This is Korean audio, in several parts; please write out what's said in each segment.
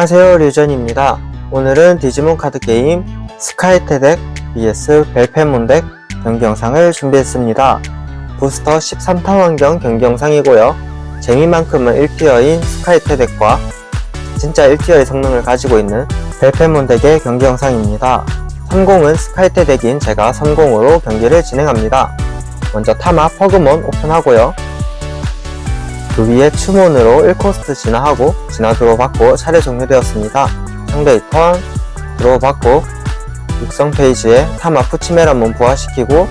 안녕하세요, 류전입니다. 오늘은 디지몬 카드 게임 스카이테덱 vs 벨페몬덱 경기 영상을 준비했습니다. 부스터 13탄 환경 경기 영상이고요. 재미만큼은 1티어인 스카이테덱과 진짜 1티어의 성능을 가지고 있는 벨페몬덱의 경기 영상입니다. 3공은 스카이테덱인 제가 3공으로 경기를 진행합니다. 먼저 타마 퍼그몬 오픈하고요. 그 위에 추몬으로 1코스트 진화하고 진화 드로우 받고 차례 종료되었습니다. 상대의 턴 드로우 받고 육성 페이지에 타마 푸치메라몬 부활시키고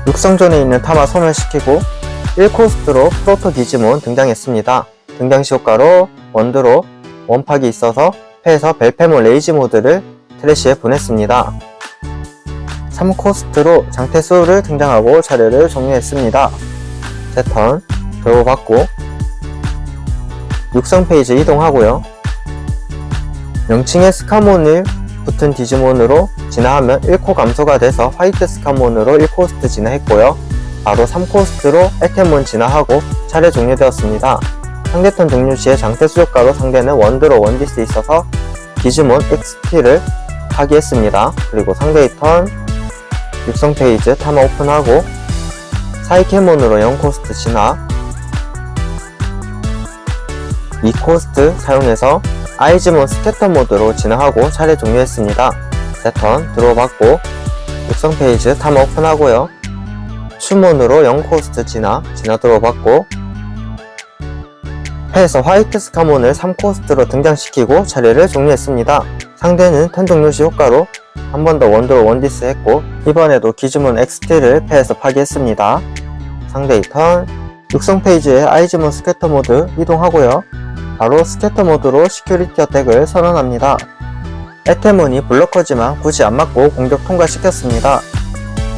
육성존에 있는 타마 소멸시키고 1코스트로 프로토 디지몬 등장했습니다. 등장시 효과로 원드로 원팍이 있어서 패에서 벨페몬 레이지 모드를 트래시에 보냈습니다. 3코스트로 장태수를 등장하고 차례를 종료했습니다. 제 턴 드로우 받고 육성 페이지 이동하고요. 명칭에 스카몬을 붙은 디지몬으로 진화하면 1코 감소가 돼서 화이트 스카몬으로 1코스트 진화했고요. 바로 3코스트로 에테몬 진화하고 차례 종료되었습니다. 상대턴 종료 시에 장태수 효과로 상대는 원드로 원디스 있어서 디지몬 XP를 파기했습니다. 그리고 상대의 턴 육성 페이지 타마 오픈하고 사이케몬으로 0코스트 진화 2코스트 사용해서 아이즈몬 스캐터 모드로 진화하고 차례 종료했습니다. 제 턴 드로우 받고 육성 페이지 타마 오픈하고요. 추몬으로 0코스트 진화 드로우 받고 패에서 화이트 스카몬을 3코스트로 등장시키고 차례를 종료했습니다. 상대는 턴 종료 시 효과로 한 번 더 원드로 원디스 했고 이번에도 기즈몬 XT를 패에서 파기했습니다. 상대의 턴 육성 페이지에 아이즈몬 스캐터 모드 이동하고요. 바로 스캐터 모드로 시큐리티 어택을 선언합니다. 에테몬이 블러커지만 굳이 안 맞고 공격 통과시켰습니다.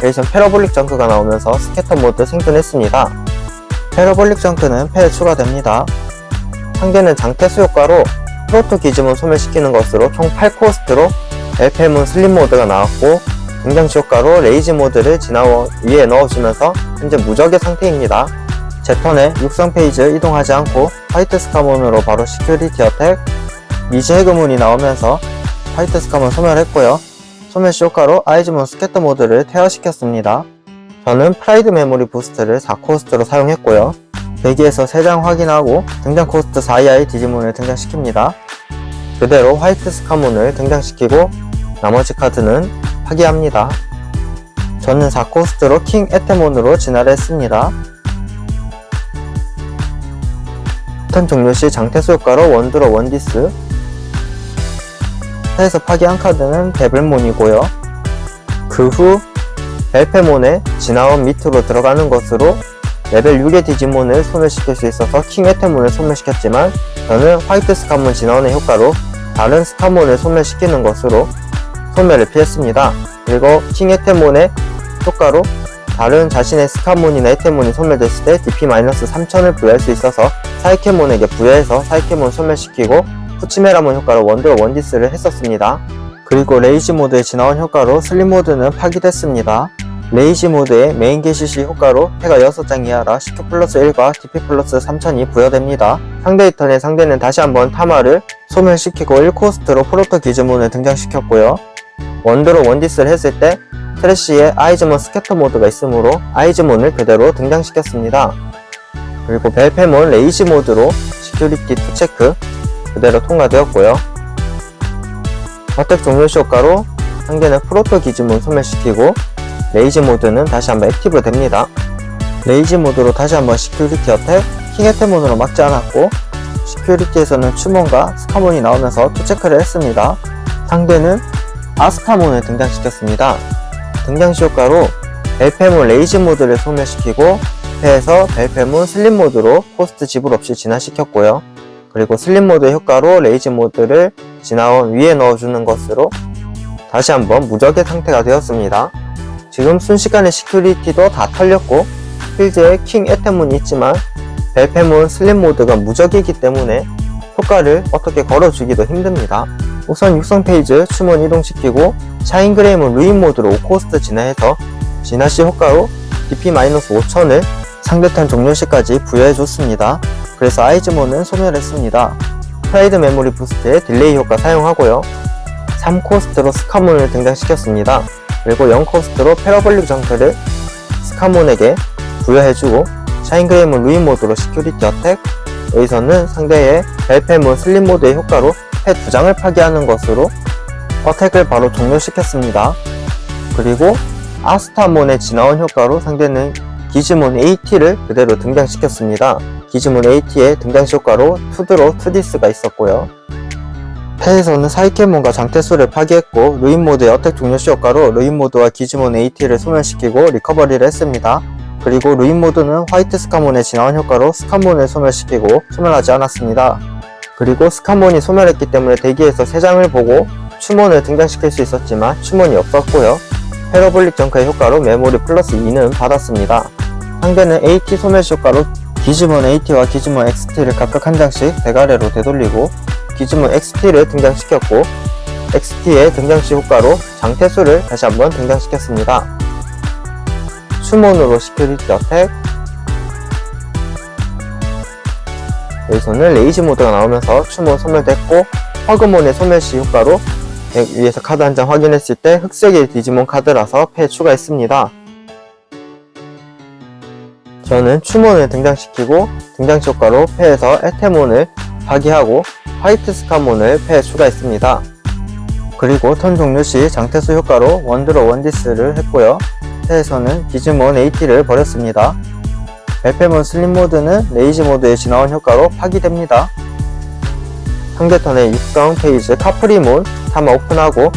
여기선 패러볼릭 정크가 나오면서 스캐터 모드 생존했습니다. 패러볼릭 정크는 패에 추가됩니다. 상대는 장태수 효과로 프로토 기즈몬 소멸시키는 것으로 총 8코스트로 벨페몬 슬림 모드가 나왔고 등장시 효과로 레이지 모드를 진화 위에 넣어주면서 현재 무적의 상태입니다. 제 턴에 육성 페이지 이동하지 않고 화이트 스카몬으로 바로 시큐리티 어택 미지 해그문이 나오면서 화이트 스카몬 소멸했고요. 소멸시 효과로 아이즈몬 스캐터 모드를 퇴화시켰습니다. 저는 프라이드 메모리 부스트를 4코스트로 사용했고요. 대기에서 3장 확인하고 등장 코스트 4 이하의 디지몬을 등장시킵니다. 그대로 화이트 스카몬을 등장시키고 나머지 카드는 파기합니다. 저는 4코스트로 킹 에테몬으로 진화를 했습니다. 턴 종료 시 장태수 효과로 원드로 원디스 패에서 파기한 카드는 데블몬이고요. 그 후 벨페몬의 진화원 밑으로 들어가는 것으로 레벨 6의 디지몬을 소멸시킬 수 있어서 킹 에테몬을 소멸시켰지만 저는 화이트 스카몬 진화원의 효과로 다른 스카몬을 소멸시키는 것으로 소멸을 피했습니다. 그리고 킹 에테몬의 효과로 다른 자신의 스카몬이나 에테몬이 소멸됐을 때 DP-3000을 부여할 수 있어서 사이케몬에게 부여해서 사이케몬 소멸시키고 푸치메라몬 효과로 원드로 원디스를 했었습니다. 그리고 레이지 모드의 진화원 효과로 슬림 모드는 파기됐습니다. 레이지 모드의 메인 게시시 효과로 패가 6장 이하라 CQ 플러스 1과 DP 플러스 3000이 부여됩니다. 상대의 턴에 상대는 다시 한번 타마를 소멸시키고 1코스트로 프로토 디지몬을 등장시켰고요. 원드로 원디스를 했을 때 트래시에 아이즈몬 스캐터 모드가 있으므로 아이즈몬을 그대로 등장시켰습니다. 그리고 벨페몬 레이지 모드로 시큐리티 2체크 그대로 통과되었고요. 어택 종료 시 효과로 상대는 프로토 디지몬 소멸시키고 레이지 모드는 다시 한번 액티브 됩니다. 레이지 모드로 다시 한번 시큐리티 어택 킹 에테몬으로 막지 않았고 시큐리티에서는 추몬과 스카몬이 나오면서 2체크를 했습니다. 상대는 아스카몬을 등장시켰습니다. 등장시 효과로 벨페몬 레이지 모드를 소멸시키고 패에서 벨페몬 슬림 모드로 코스트 지불 없이 진화시켰고요. 그리고 슬림 모드의 효과로 레이지 모드를 진화원 위에 넣어주는 것으로 다시 한번 무적의 상태가 되었습니다. 지금 순식간에 시큐리티도 다 털렸고 필드에 킹 에테몬이 있지만 벨페몬 슬림 모드가 무적이기 때문에 효과를 어떻게 걸어주기도 힘듭니다. 우선 육성 페이지 추몬 이동시키고 샤인그레이몬 루인 모드로 5코스트 진화해서 진화시 효과로 DP-5000을 상대턴 종료 시까지 부여해줬습니다. 그래서 아이즈몬은 소멸했습니다. 프라이드 메모리 부스트의 딜레이 효과 사용하고요. 3코스트로 스카몬을 등장시켰습니다. 그리고 0코스트로 패러볼릭 정크를 스카몬에게 부여해주고 샤인그레이몬 루인 모드로 시큐리티 어택, 여기서는 상대의 벨페몬 슬립 모드의 효과로 패 2장을 파괴하는 것으로 어택을 바로 종료시켰습니다. 그리고 아스타몬의 지나온 효과로 상대는 기즈몬 AT를 그대로 등장시켰습니다. 기즈몬 AT의 등장시 효과로 투드로 투디스가 있었고요. 패에서는 사이케몬과 장태수를 파괴했고 루인 모드의 어택 종료시 효과로 루인 모드와 기즈몬 AT를 소멸시키고 리커버리를 했습니다. 그리고 루인 모드는 화이트 스카몬의 지나온 효과로 스카몬을 소멸시키고 소멸하지 않았습니다. 그리고 스카몬이 소멸했기 때문에 대기에서 3장을 보고 추몬을 등장시킬 수 있었지만 추몬이 없었고요. 패러볼릭 정크의 효과로 메모리 플러스 2는 받았습니다. 상대는 AT 소멸시 효과로 기즈몬 AT와 기즈몬 XT를 각각 한 장씩 대가래로 되돌리고 기즈몬 XT를 등장시켰고 XT의 등장시 효과로 장태수를 다시 한번 등장시켰습니다. 추몬으로 시큐리티 어택, 여기서는 레이지 모드가 나오면서 추몬 소멸됐고 허그몬의 소멸시 효과로 위에서 카드 한 장 확인했을 때 흑색의 디지몬 카드라서 패에 추가했습니다. 저는 추몬을 등장시키고 등장시 효과로 패에서 에테몬을 파괴하고 화이트 스카몬을 패에 추가했습니다. 그리고 턴 종료 시 장태수 효과로 원드로 원디스를 했고요. 패에서는 기즈몬 AT를 버렸습니다. 벨페몬 슬립 모드는 레이지 모드에 지나온 효과로 파기됩니다. 상대 턴의 육성 페이지 카프리몬 타마 오픈하고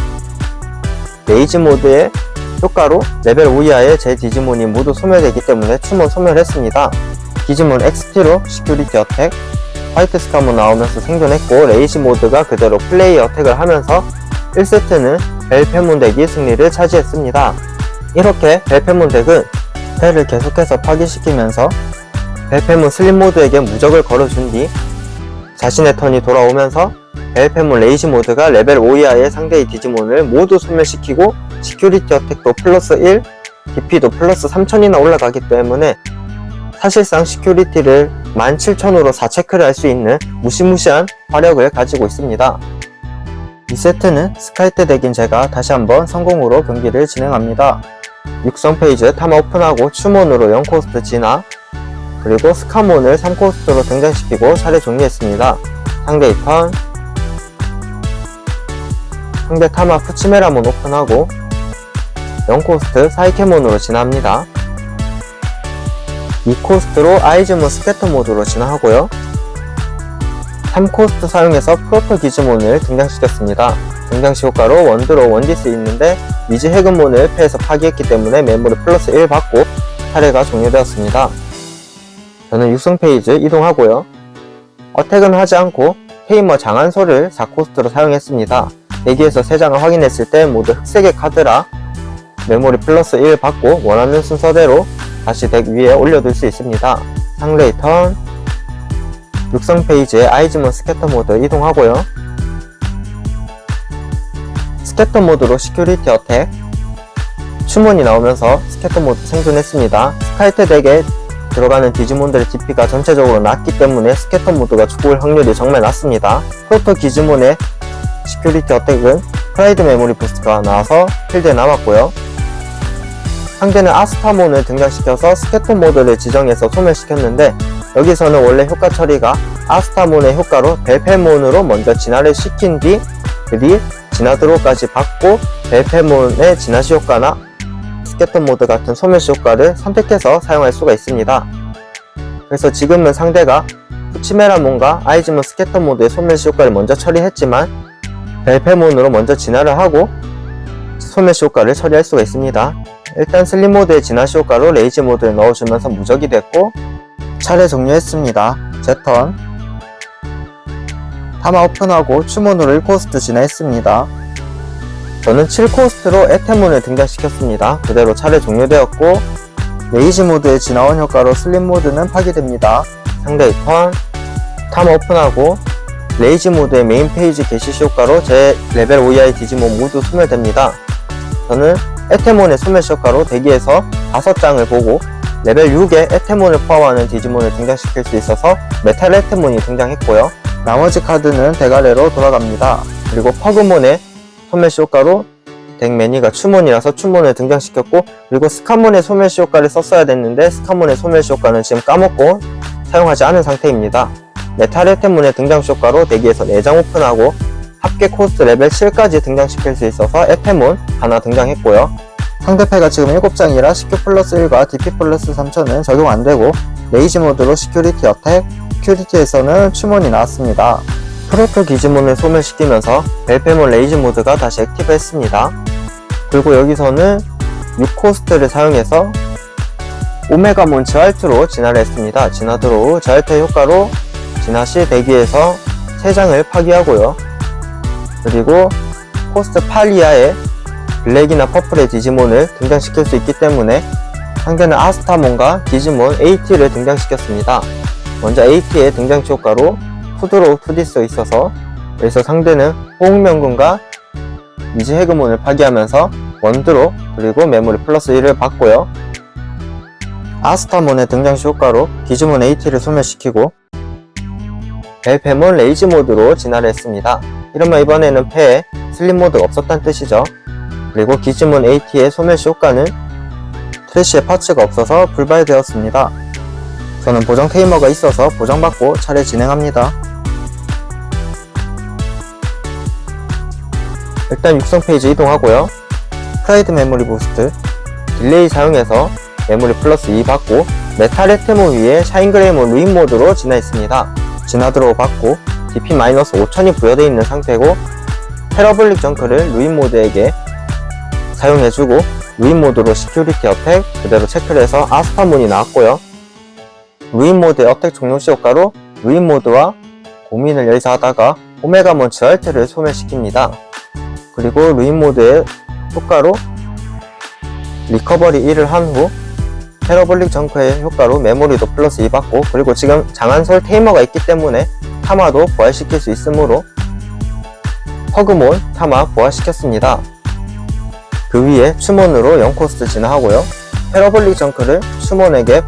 레이지 모드의 효과로 레벨 5 이하의 제 디지몬이 모두 소멸되기 때문에 추몬 소멸했습니다. 기즈몬 XT로 시큐리티 어택, 화이트 스카몬 나오면서 생존했고 레이지 모드가 그대로 플레이 어택을 하면서 1세트는 벨페몬 덱이 승리를 차지했습니다. 이렇게 벨페몬 덱은 패를 계속해서 파괴시키면서 벨페몬 슬립 모드에게 무적을 걸어준 뒤 자신의 턴이 돌아오면서 벨페몬 레이지 모드가 레벨 5 이하의 상대의 디지몬을 모두 소멸시키고 시큐리티 어택도 플러스 1, DP도 플러스 3000이나 올라가기 때문에 사실상 시큐리티를 17000으로 4체크를 할 수 있는 무시무시한 화력을 가지고 있습니다. 이 세트는 스카이트 덱인 제가 다시 한번 성공으로 경기를 진행합니다. 육성 페이지 타마 오픈하고 추몬으로 0코스트 진화, 그리고 스카몬을 3코스트로 등장시키고 차례 종료했습니다. 상대의 턴, 상대 타마 푸치메라몬 오픈하고 0코스트 사이케몬으로 진화합니다. 2코스트로 아이즈몬 스캐터 모드로 진화하고요. 3코스트 사용해서 프로토 기즈몬을 등장시켰습니다. 등장시 효과로 원드로 원디스 있는데 미지 해금몬을 패에서 파괴했기 때문에 메모리 플러스 1 받고 차례가 종료되었습니다. 저는 육성 페이지 이동하고요. 어택은 하지 않고 테이머 장한소를 4코스트로 사용했습니다. 대기에서 3장을 확인했을 때 모두 흑색의 카드라 메모리 플러스 1 받고 원하는 순서대로 다시 덱 위에 올려둘 수 있습니다. 상대의 턴, 육성 페이지에 아이즈몬 스캐터 모드 이동하고요. 스캐터 모드로 시큐리티 어택, 추몬이 나오면서 스캐터 모드 생존했습니다. 스카이트 덱에 들어가는 디지몬들의 DP가 전체적으로 낮기 때문에 스캐터 모드가 죽을 확률이 정말 낮습니다. 프로토 기즈몬의 시큐리티 어택은 프라이드 메모리 부스트가 나와서 필드에 남았고요. 상대는 아스타몬을 등장시켜서 스캐터 모드를 지정해서 소멸시켰는데 여기서는 원래 효과 처리가 아스타몬의 효과로 벨페몬으로 먼저 진화를 시킨 뒤 그 뒤 진화드로까지 받고 벨페몬의 진화시 효과나 스캐터 모드 같은 소멸시 효과를 선택해서 사용할 수가 있습니다. 그래서 지금은 상대가 푸치메라몬과 아이즈몬 스캐터 모드의 소멸시 효과를 먼저 처리했지만 벨페몬으로 먼저 진화를 하고 소멸시 효과를 처리할 수가 있습니다. 일단 슬립 모드의 진화시 효과로 레이지 모드를 넣어주면서 무적이 됐고 차례 종료했습니다. 제 턴 타마 오픈하고 추몬으로 1코스트 진화했습니다. 저는 7코스트로 에테몬을 등장시켰습니다. 그대로 차례 종료되었고 레이지 모드의 진화원 효과로 슬립 모드는 파괴됩니다. 상대의 턴 타마 오픈하고 레이지 모드의 메인 페이지 게시시 효과로 제 레벨 5 이하의 디지몬 모두 소멸됩니다. 저는 에테몬의 소멸시 효과로 대기에서 5장을 보고 레벨 6에 에테몬을 포함하는 디지몬을 등장시킬 수 있어서 메탈 에테몬이 등장했고요. 나머지 카드는 대가래로 돌아갑니다. 그리고 퍼그몬의 소멸시 효과로 덱 매니가 추몬이라서 추몬을 등장시켰고, 그리고 스카몬의 소멸시 효과를 썼어야 됐는데 스카몬의 소멸시 효과는 지금 까먹고 사용하지 않은 상태입니다. 메탈의 태문의 등장시 효과로 대기에서 4장 오픈하고 합계 코스트 레벨 7까지 등장시킬 수 있어서 에테몬 하나 등장했고요. 상대패가 지금 7장이라 CQ 플러스 1과 DP 플러스 3000은 적용 안되고 레이지 모드로 시큐리티 어택, 시큐리티에서는 추몬이 나왔습니다. 프로토 기지몬을 소멸시키면서 벨페몬 레이지 모드가 다시 액티브했습니다. 그리고 여기서는 6코스트를 사용해서 오메가몬 저알트로 진화를 했습니다. 진화 드로우 저알트의 효과로 진화 시 대기에서 3장을 파기하고요. 그리고 코스트 8 이하의 블랙이나 퍼플의 디지몬을 등장시킬 수 있기 때문에 상대는 아스타몬과 디지몬 AT를 등장시켰습니다. 먼저 AT의 등장시 효과로 푸드로우 투디스가 있어서 여기서 상대는 호응명군과 미지 해그몬을 파기하면서 원드로 그리고 메모리 플러스 1을 받고요. 아스타몬의 등장시 효과로 디지몬 AT를 소멸시키고 벨페몬 레이지 모드로 진화를 했습니다. 이러면 이번에는 패에 슬립 모드가 없었다는 뜻이죠. 그리고 디지몬 AT의 소멸시 효과는 트래쉬의 파츠가 없어서 불발되었습니다. 저는 보정 테이머가 있어서 보정받고 차례 진행합니다. 일단 육성 페이지 이동하고요. 프라이드 메모리 부스트, 딜레이 사용해서 메모리 플러스 2 받고 메탈의 테모 위에 샤인그레이몬 루인 모드로 진화했습니다. 진화 드로우 받고 DP-5000이 부여되어 있는 상태고 테러블릭 정크를 루인 모드에게 사용해주고 루인 모드로 시큐리티 어택 그대로 체크를 해서 아스타몬이 나왔고요. 루인 모드의 어택 종료 시 효과로 루인 모드와 고민을 여기서 하다가 오메가몬 저알트를 소멸시킵니다. 그리고 루인 모드의 효과로 리커버리 1을 한 후 테러블릭 정크의 효과로 메모리도 플러스 2 받고, 그리고 지금 장한솔 테이머가 있기 때문에 타마도 부활시킬 수 있으므로 퍼그몬 타마 부활시켰습니다. 그 위에 추몬으로 0코스트 진화하고요. 테러블릭 정크를 추몬에게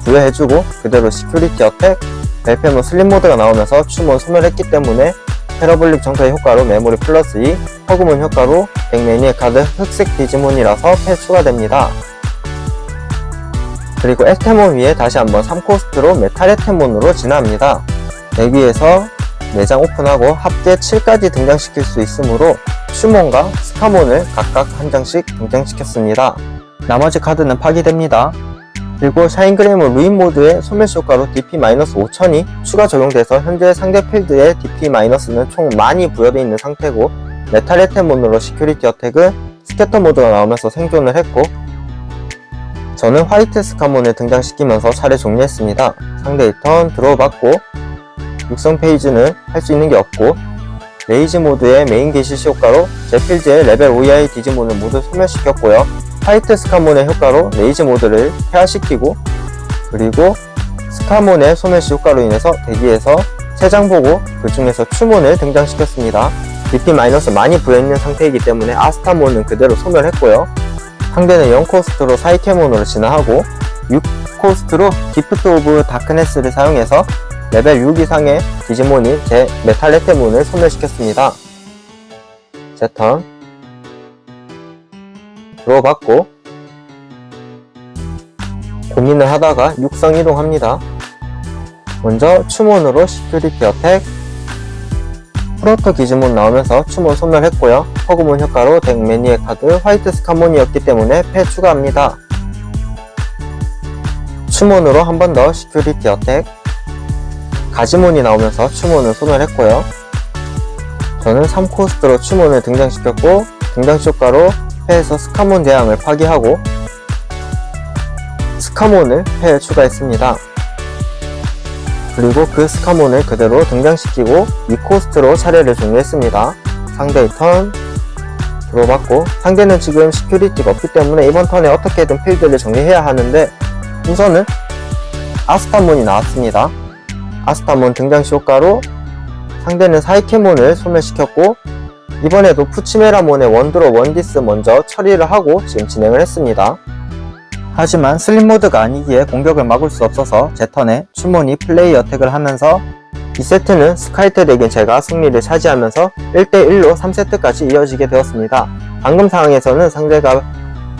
부여해주고 그대로 시큐리티 어택, 벨페몬 슬립 모드가 나오면서 추몬 소멸했기 때문에 테러블릭 정크의 효과로 메모리 플러스 2, 퍼그몬 효과로 덱 매니의 카드 흑색 디지몬이라서 패 추가됩니다. 그리고 에테몬 위에 다시 한번 3코스트로 메탈 에테몬으로 진화합니다. 덱 위에서 4장 오픈하고 합계 7까지 등장시킬 수 있으므로 추몬과 스카몬을 각각 한 장씩 등장시켰습니다. 나머지 카드는 파기됩니다. 그리고 샤인그레이몬 루인 모드의 소멸시 효과로 DP-5000이 추가 적용돼서 현재 상대 필드의 DP-는 총 많이 부여되어 있는 상태고, 메탈 에테몬으로 시큐리티 어택은 스캐터 모드가 나오면서 생존을 했고, 저는 화이트 스카몬을 등장시키면서 차례 종료했습니다. 상대의 턴 드로우 받고 육성 페이지는 할 수 있는 게 없고, 레이지 모드의 메인 게시시 효과로 제 필드의 레벨 5 이하의 디지몬을 모두 소멸시켰고요. 화이트 스카몬의 효과로 레이지 모드를 폐하시키고, 그리고 스카몬의 소멸시 효과로 인해서 대기에서 3장 보고 그 중에서 추몬을 등장시켰습니다. DP- 많이 부여있는 상태이기 때문에 아스타몬은 그대로 소멸했고요. 상대는 0코스트로 사이케몬으로 진화하고 6코스트로 기프트 오브 다크네스를 사용해서 레벨 6 이상의 디지몬이 제 메탈 에테몬을 소멸시켰습니다. 제 턴 드로우 받고 고민을 하다가 육성 이동합니다. 먼저 추몬으로 시큐리티 어택, 프로토 기지몬 나오면서 추몬 소멸했고요. 퍼그몬 효과로 덱 매니의 카드 화이트 스카몬이었기 때문에 패 추가합니다. 추몬으로 한 번 더 시큐리티 어택, 가지몬이 나오면서 추몬을 소멸했고요. 저는 3코스트로 추몬을 등장시켰고, 등장시 효과로 패에서 스카몬 대항을 파기하고 스카몬을 패에 추가했습니다. 그리고 그 스카몬을 그대로 등장시키고 2코스트로 차례를 종료했습니다. 상대의 턴 드로우 받고, 상대는 지금 시큐리티가 없기 때문에 이번 턴에 어떻게든 필드를 정리해야 하는데 우선은 아스타몬이 나왔습니다. 아스타몬 등장시 효과로 상대는 사이케몬을 소멸시켰고, 이번에도 푸치메라몬의 원드로 원디스 먼저 처리를 하고 지금 진행을 했습니다. 하지만 슬립 모드가 아니기에 공격을 막을 수 없어서 제 턴에 추몬이 플레이 어택을 하면서 이 세트는 스카이트 덱인 제가 승리를 차지하면서 1대1로 3세트까지 이어지게 되었습니다. 방금 상황에서는 상대가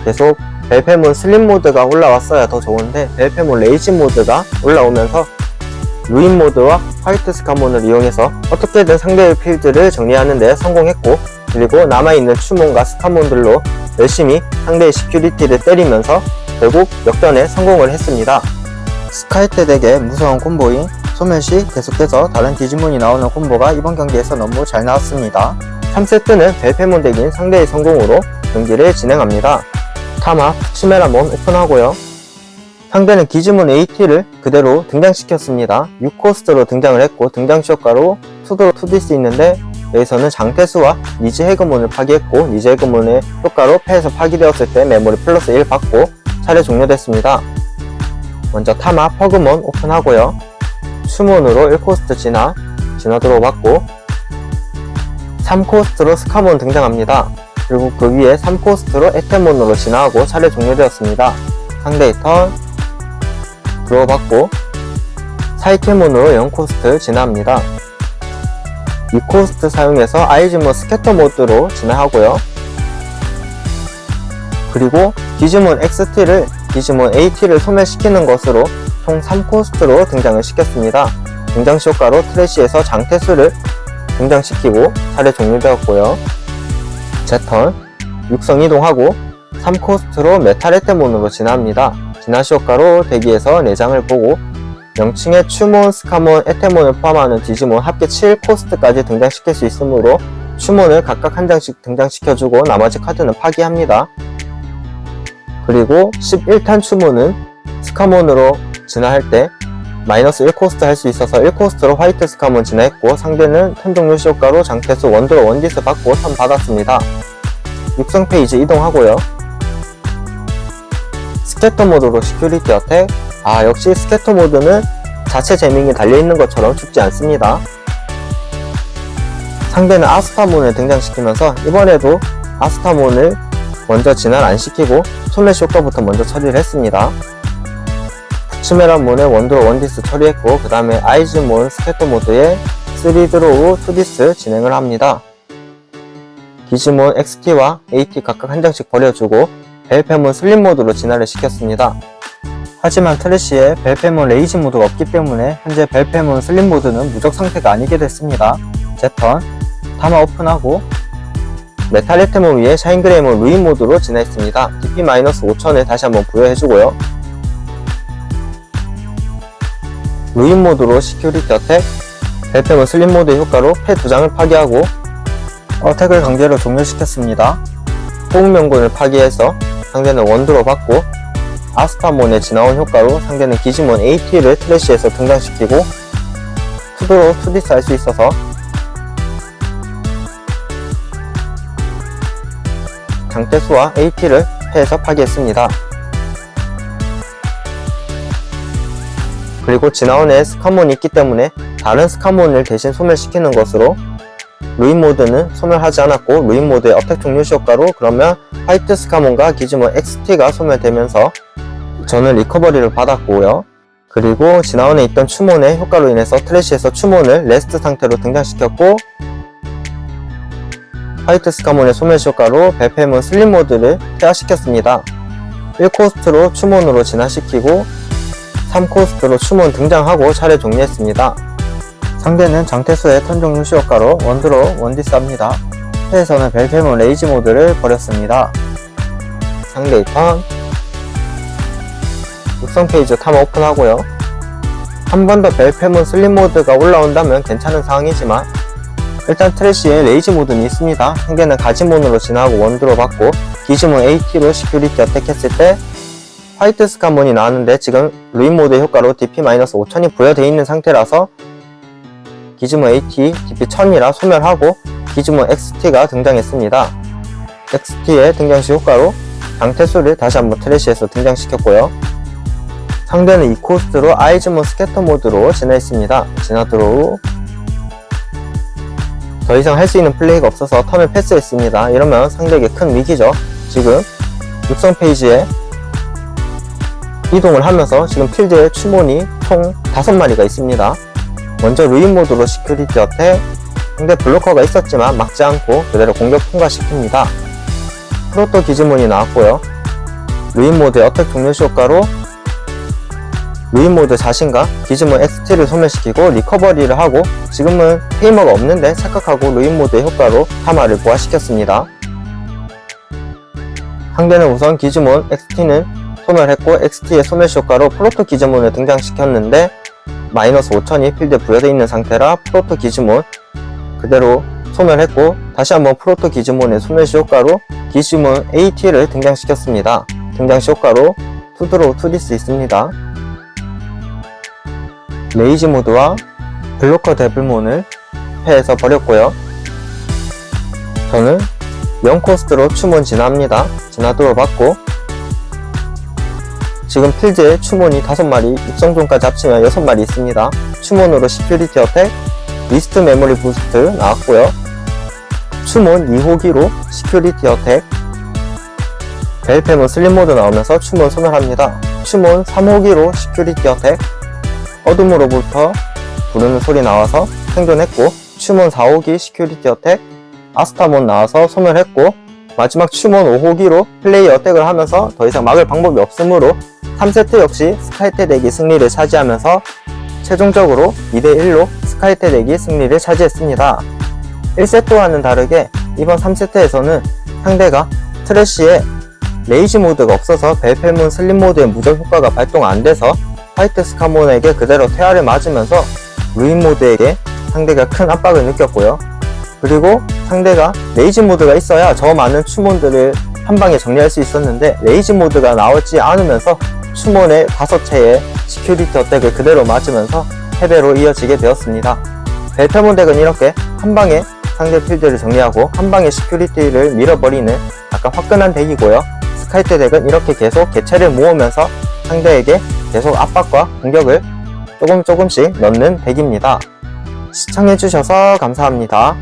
계속 벨페몬 슬림 모드가 올라왔어야 더 좋은데 벨페몬 레이지 모드가 올라오면서 루인 모드와 화이트 스카몬을 이용해서 어떻게든 상대의 필드를 정리하는 데 성공했고, 그리고 남아있는 추몬과 스카몬들로 열심히 상대의 시큐리티를 때리면서 결국 역전에 성공을 했습니다. 스카이트 덱의 무서운 콤보인 소멸시 계속해서 다른 디지몬이 나오는 콤보가 이번 경기에서 너무 잘 나왔습니다. 3세트는 벨페몬 덱인 상대의 성공으로 경기를 진행합니다. 타마, 치메라몬 오픈하고요. 상대는 기즈몬 AT를 그대로 등장시켰습니다. 6코스트로 등장을 했고 등장시 효과로 투도로 투딜 수 있는데 여기서는 장태수와 리즈 해그몬을 파기했고 리즈 해그몬의 효과로 패에서 파기되었을 때 메모리 플러스 1 받고 차례 종료됐습니다. 먼저 타마, 퍼그몬 오픈하고요. 추몬으로 1코스트 진화 드로우 받고 3코스트로 스카몬 등장합니다. 그리고 그 위에 3코스트로 에테몬으로 진화하고 차례 종료되었습니다. 상대의 턴 드로우 받고 사이케몬으로 0코스트 진화합니다. 2코스트 사용해서 아이즈몬 스캐터 모드로 진화하고요. 그리고 디지몬 XT를 디지몬 AT를 소멸시키는 것으로 총 3코스트로 등장을 시켰습니다. 등장시 효과로 트래시에서 장태수를 등장시키고 차례 종료되었고요. 제 턴 육성 이동하고 3코스트로 메탈 에테몬으로 진화합니다. 진화시 효과로 대기에서 내장을 보고 명칭에 추몬, 스카몬, 에테몬을 포함하는 디지몬 합계 7코스트까지 등장시킬 수 있으므로 추몬을 각각 한 장씩 등장시켜주고 나머지 카드는 파기합니다. 그리고 11탄 추몬은 스카몬으로 진화할 때 마이너스 1코스트 할 수 있어서 1코스트로 화이트 스카몬 진화했고 상대는 턴 종료 시 효과로 장태수 원드로 원디스 받고 턴 받았습니다. 육성 페이지 이동하고요. 스캐터 모드로 시큐리티 어택. 역시 스캐터 모드는 자체 재밍이 달려있는 것처럼 죽지 않습니다. 상대는 아스타몬을 등장시키면서 이번에도 아스타몬을 먼저 진화를 안 시키고 소멸시 효과부터 먼저 처리를 했습니다. 치메라몬의 원드로 원디스 처리했고 그 다음에 아이즈몬 스캐터 모드의 3드로우 2디스 진행을 합니다. 디지몬 XT와 AT 각각 한 장씩 버려주고 벨페몬 슬림 모드로 진화를 시켰습니다. 하지만 트래시에 벨페몬 레이지 모드가 없기 때문에 현재 벨페몬 슬림 모드는 무적 상태가 아니게 됐습니다. 제 턴 타마 오픈하고 메탈 에테몬 위에 샤인그레이몬 루인 모드로 진화했습니다. DP-5000을 다시 한번 부여해주고요. 루인 모드로 시큐리티 어택, 벨페몬 슬림 모드의 효과로 패 2장을 파기하고 어택을 강제로 종료시켰습니다. 호응명군을 파기해서 상대는 원드로 받고 아스타몬의 진화원 효과로 상대는 기지몬 AT를 트래시에서 등장시키고 투드로 2디스 할 수 있어서 장태수와 AT를 패에서 파기했습니다. 그리고 진화원에 스카몬이 있기 때문에 다른 스카몬을 대신 소멸시키는 것으로 루인 모드는 소멸하지 않았고 루인 모드의 어택 종료 시 효과로 그러면 화이트 스카몬과 기즈몬 XT가 소멸되면서 저는 리커버리를 받았고요. 그리고 진화원에 있던 추몬의 효과로 인해서 트래시에서 추몬을 레스트 상태로 등장시켰고 화이트 스카몬의 소멸시 효과로 벨페몬 슬림 모드를 퇴화시켰습니다. 1코스트로 추몬으로 진화시키고 3코스트로 추몬 등장하고 차례 종료했습니다. 상대는 장태수의 턴 종료 시 효과로 원드로 원디스 합니다. 패에서는 벨페몬 레이지 모드를 버렸습니다. 상대의 턴 육성 페이지 타마 오픈하고요. 한 번 더 벨페몬 슬림 모드가 올라온다면 괜찮은 상황이지만 일단 트래시에 레이지 모드는 있습니다. 상대는 가지몬으로 진화하고 원드로 받고 기지몬 AT로 시큐리티 어택했을 때 화이트 스카몬이 나왔는데 지금 루인 모드의 효과로 DP-5000이 부여되어 있는 상태라서 기즈몬 AT DP-1000이라 소멸하고 기즈몬 XT가 등장했습니다. XT의 등장시 효과로 장태수를 다시 한번 트래시에서 등장시켰고요. 상대는 2코스트로 아이즈몬 스캐터 모드로 진화했습니다. 진화 드로우. 더 이상 할 수 있는 플레이가 없어서 턴을 패스했습니다. 이러면 상대에게 큰 위기죠. 지금 육성 페이지에 이동을 하면서 지금 필드에 추몬이 총 5마리가 있습니다. 먼저 루인 모드로 시큐리티 어택, 상대 블로커가 있었지만 막지 않고 그대로 공격 통과시킵니다. 프로토 기즈몬이 나왔고요. 루인 모드의 어택 종료 시 효과로 루인 모드 자신과 기즈몬 XT를 소멸시키고 리커버리를 하고, 지금은 테이머가 없는데 착각하고 루인 모드의 효과로 타마를 부활시켰습니다. 상대는 우선 기즈몬 XT는 소멸했고 XT의 소멸시 효과로 프로토 기즈몬을 등장시켰는데 마이너스 5000이 필드에 부여되어 있는 상태라 프로토 기즈몬 그대로 소멸했고, 다시 한번 프로토 기즈몬의 소멸시 효과로 기즈몬 AT를 등장시켰습니다. 등장시 효과로 투드로우 투디스 있습니다. 레이지 모드와 블로커 데블몬을 패해서 버렸고요. 저는 0코스트로 추몬 진화합니다. 진화 들어봤고, 지금 필드에 추몬이 5마리, 육성존까지 합치면 6마리 있습니다. 추몬으로 시큐리티 어택, 리스트 메모리 부스트 나왔고요. 추몬 2호기로 시큐리티 어택, 벨페몬 슬림 모드 나오면서 추몬 소멸합니다. 추몬 3호기로 시큐리티 어택, 어둠으로부터 부르는 소리 나와서 생존했고, 추몬 4호기 시큐리티 어택, 아스타몬 나와서 소멸했고, 마지막 추몬 5호기로 플레이 어택을 하면서 더 이상 막을 방법이 없으므로 3세트 역시 스카이테 덱이 승리를 차지하면서 최종적으로 2대1로 스카이테 덱이 승리를 차지했습니다. 1세트와는 다르게 이번 3세트에서는 상대가 트래쉬에 레이지 모드가 없어서 벨페몬 슬림 모드의 무적 효과가 발동 안돼서 화이트 스카몬에게 그대로 태아를 맞으면서 루인 모드에게 상대가 큰 압박을 느꼈고요. 그리고 상대가 레이지 모드가 있어야 저 많은 추몬들을 한방에 정리할 수 있었는데 레이지 모드가 나오지 않으면서 추몬의 5채의 시큐리티 어택을 그대로 맞으면서 패배로 이어지게 되었습니다. 벨페몬 덱은 이렇게 한방에 상대 필드를 정리하고 한방에 시큐리티를 밀어버리는 약간 화끈한 덱이고요. 스카이테 덱은 이렇게 계속 개체를 모으면서 상대에게 계속 압박과 공격을 조금씩 넣는 덱입니다. 시청해주셔서 감사합니다.